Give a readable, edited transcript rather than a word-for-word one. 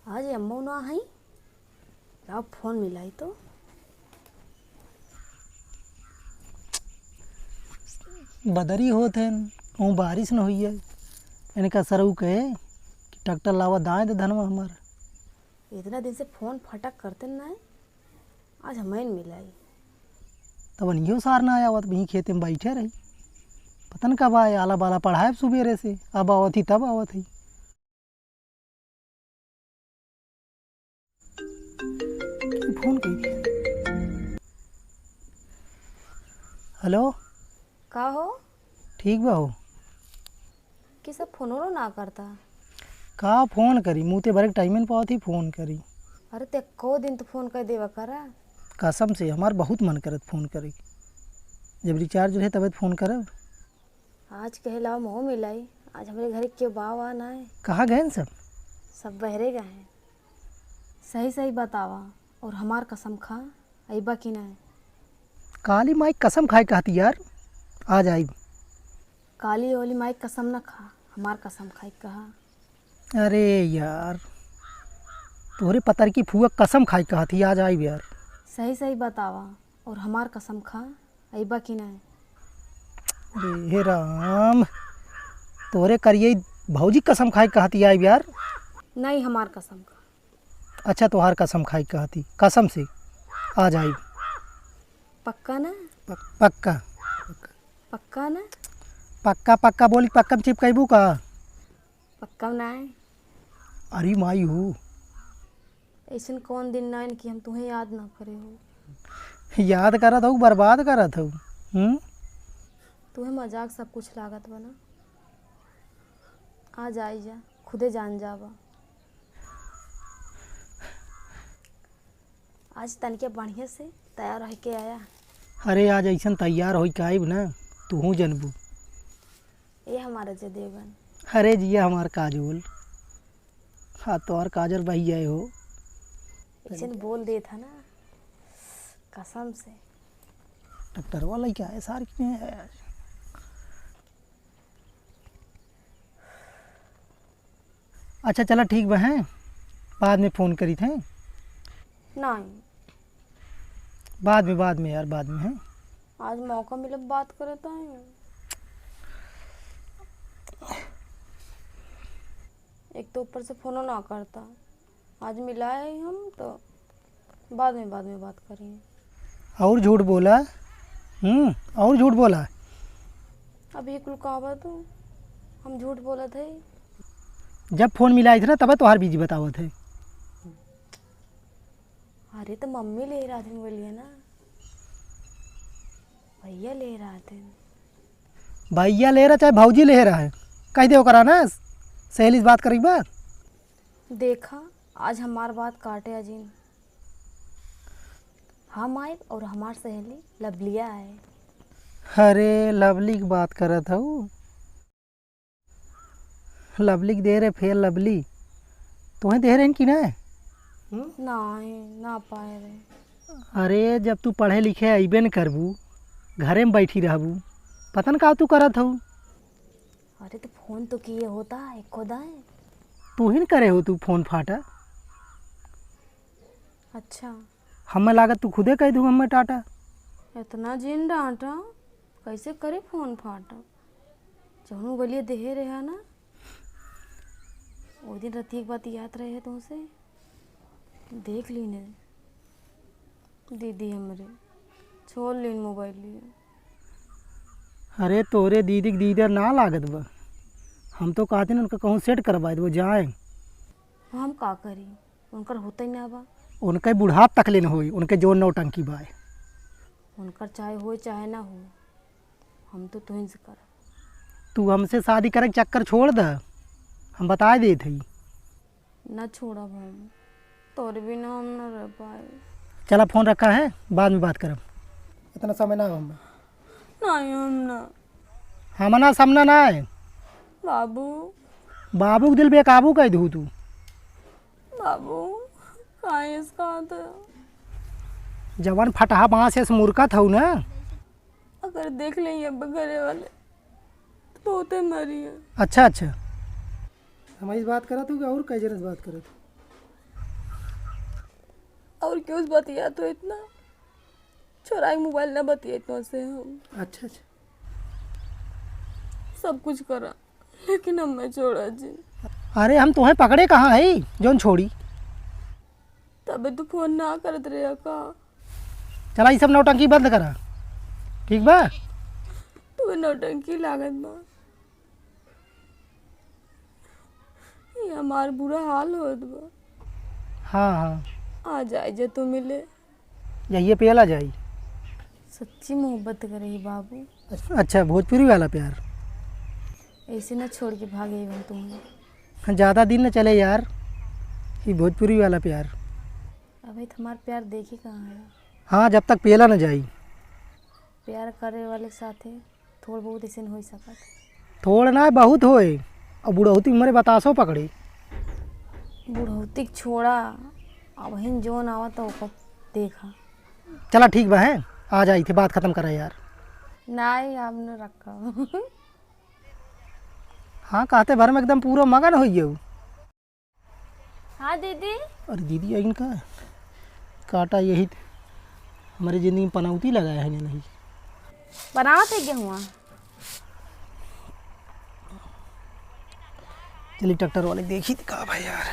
आज अम्मू ना आई क्या फोन मिलाई तो बदरी होत है कहूँ बारिश न हुई है इनका सरऊ कहे कि ट्रैक्टर लावा दाएं दे धनवा हमार। इतना दिन से फोन फटक करते ना है। आज हमें मिलाई तब नियो सार ना आया वही खेते में बैठे रही पता न कब आए आला बाला पढ़ाए सुबेरे से अब आवत ही तब आवत ही। फोन कही थी। हेलो का हो ठीक बा हो कि सब फोनो ना करता। का फोन करी मुँह ते भरे टाइम पावत ही फोन करी। अरे ते को दिन तो फोन कर देवा करा। कसम से हमार बहुत मन करत फोन करे जब रिचार्ज रहे तब फ़ोन करब। आज कहे लाओ मोह मिलाई आज हमारे घर के बाव आना है। कहाँ गए सब? सब बहरे गए हैं। सही सही बतावा और हमार कसम खा अइबा कि ना है। काली माई कसम खाए कहती यार आ जाए। काली ओली माई कसम न खा हमार कसम खाई कहा। अरे यार तोहरे पतर की फुआ कसम खाई कहती आ जाए यार। सही सही बतावा और हमार कसम खा अइबा कि ना है। अरे हे राम तोहरे करिए भौजी कसम खाई कहती आई यार। नहीं हमार कसम खा। अच्छा तोहार कसम खाई कहती कसम से आ जाए। पक्का ना? पक्का पक्का ना? पक्का पक्का बोली पक्का में चिपकबू का? पक्का ना है। अरे माई हो ऐसा कौन दिन ना है कि हम तुम्हें याद ना करे हो। याद करत हो बर्बाद करत हो। तुम्हें मजाक सब कुछ लागत बना। आ जाई जा खुदे जान जावा। आज तनिके बढ़िया से तैयार रह के आया। अरे आज ऐसा तैयार हो के आइब ना तू जनबू। ये हमारा जदेवन। अरे जिया हमार काजोल हाँ तो और काजल भैया हो। ऐसे बोल दे था ना कसम से। डॉक्टर वाला क्या है सार की है आज। अच्छा चला ठीक बा हैं बाद में फ़ोन करी थे। नहीं बाद में यार बाद में है। आज मौका मिले बात करे तो है। एक तो ऊपर से फोन ना करता। आज मिला है हम तो बाद में बात करेंगे। और झूठ बोला और झूठ बोला। अब ये कुल कहावा तो हम झूठ बोला थे। जब फ़ोन मिलाई थे ना तब तो हर बीजी बतावत थे। अरे तो मम्मी ले रहा थे बोलिए ना भैया ले रहा थे। भैया ले रहा चाहे भौजी ले रहा है कह दे करा ना सहेली से बात करी बात। देखा आज हमार बात काटे अजीन। हम आए और हमार सहेली लवलिया है। अरे लवली की बात करत हूँ लवली की दे रहे फिर लवली तुम्हें दे रहे कि ना? ना पाए रहे। अरे जब तू पढ़े लिखे अबे न करबू घरे में बैठी रहबू पता न का तू करत हूँ। अरे तो फोन तो किए होता है खुदा है। तू ही न करे हो तू फ़ोन फाटा। अच्छा हमें लागत तू खुदे कह दूँ हमें टाटा। इतना जिन डांटा कैसे करे फोन फाटा। जहूँ बोलिए देहे रहा ना वो दिन रतिया की बात याद रहे तुमसे देख ली ने दीदी हमरे छोड़ लीन मोबाइल लिए। अरे तोरे दीदी की दीदर ना लागत बा हम तो कहते ना उनका कहूँ सेट करवा दे वो जाए। हम का करी उनकर होता ही ना बा। उनके बुढ़ाप तक ले न होई उनके जोर नौटंकी बाय। उनकर चाहे हो चाहे ना हो हम तो तुहिन से कर। तू हमसे शादी करे के चक्कर छोड़ द हम बता दे थे। ना छोड़ा हम तोरे बिना हम ना रह पाए। चला फ़ोन रखा है बाद में बात करब इतना समय ना हम नहीं हम ना। हमना सामना ना है। बाबू बाबू के दिल बेकाबू कह दू तू। बाबू कहाँ इसका तो जवान फटहा बाँस से मुर्का था ना। अगर देख लेंगे अब घरे वाले तो बहुत मरी है। अच्छा हमारी बात करा तू और कई जगह बात करा तू। और क्यों बतिया तो इतना छोरा के मोबाइल ना बतिया तो से हम अच्छा अच्छा। सब कुछ करा लेकिन हम मैं छोड़ा जी। अरे हम तुम्हें पकड़े कहाँ है जोन छोड़ी? तबे तो फोन ना करत रहे का। चला ये सब नौटंकी बंद करा, ठीक बा? तो नौटंकी लागत बा, ये हमार बुरा हाल होत बा। हाँ हाँ, आ जाए जे तू मिले। यही पेला जाई। सच्ची मोहब्बत करे बाबू, अच्छा, भोजपुरी वाला प्यार। ऐसे ना छोड़ के भागे बन तुम्हें। ज़्यादा दिन न चले यार, ये भोजपुरी वाला प्यार। अबे तुम्हारा प्यार देखी कहाँ है। हाँ, जब तक पेला न जाई। प्यार करे वाले के साथे थोड़ा बहुत ऐसे हो सकत। थोड़ा ना बहुत होए, और बुढ़ौती उम्र बतासो पकड़े। बुढ़ौती के छोड़ा अब हिन जोन आवा तो ओको देखा। चला ठीक बा है, आ जाई थे, बात खत्म करा यार। नहीं आपने रखा। हाँ, कहते भर में एकदम पूरा मगन हो गए। हाँ दीदी। अरे दीदी आई इनका काटा यही हमारी ज़िंदगी में पनौती लगाया है नहीं। बनाओ थे क्या हुआ? चलिए ट्रैक्टर वाले देखी थी कहा भाई यार।